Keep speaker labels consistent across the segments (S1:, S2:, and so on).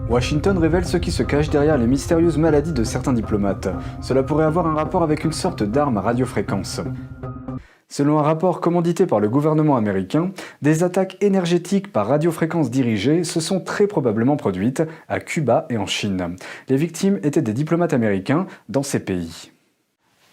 S1: Washington révèle ce qui se cache derrière les mystérieuses maladies de certains diplomates. Cela pourrait avoir un rapport avec une sorte d'arme à radiofréquence. Selon un rapport commandité par le gouvernement américain, des attaques énergétiques par radiofréquence dirigées se sont très probablement produites à Cuba et en Chine. Les victimes étaient des diplomates américains dans ces pays.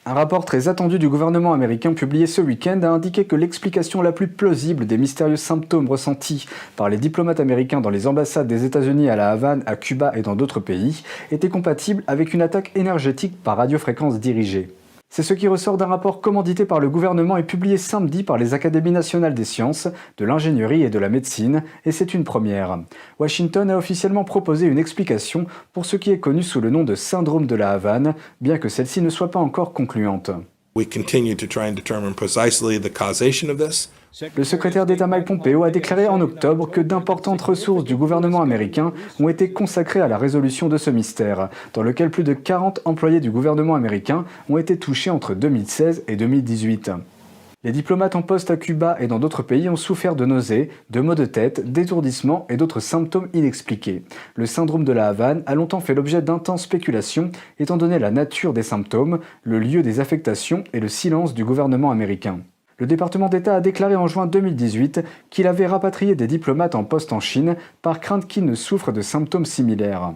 S1: Un rapport très attendu du gouvernement américain publié ce week-end a indiqué que l'explication la plus plausible des mystérieux symptômes ressentis par les diplomates américains dans les ambassades des États-Unis à La Havane, à Cuba et dans d'autres pays était compatible avec une attaque énergétique par radiofréquence dirigée. C'est ce qui ressort d'un rapport commandité par le gouvernement et publié samedi par les Académies nationales des sciences, de l'ingénierie et de la médecine, et c'est une première. Washington a officiellement proposé une explication pour ce qui est connu sous le nom de syndrome de la Havane, bien que celle-ci ne soit pas encore concluante.
S2: We continue to try and determine precisely the causation of this.
S1: Le secrétaire d'État Mike Pompeo a déclaré en octobre que d'importantes ressources du gouvernement américain ont été consacrées à la résolution de ce mystère, dans lequel plus de 40 employés du gouvernement américain ont été touchés entre 2016 et 2018. Les diplomates en poste à Cuba et dans d'autres pays ont souffert de nausées, de maux de tête, d'étourdissements et d'autres symptômes inexpliqués. Le syndrome de la Havane a longtemps fait l'objet d'intenses spéculations, étant donné la nature des symptômes, le lieu des affectations et le silence du gouvernement américain. Le département d'État a déclaré en juin 2018 qu'il avait rapatrié des diplomates en poste en Chine par crainte qu'ils ne souffrent de symptômes similaires.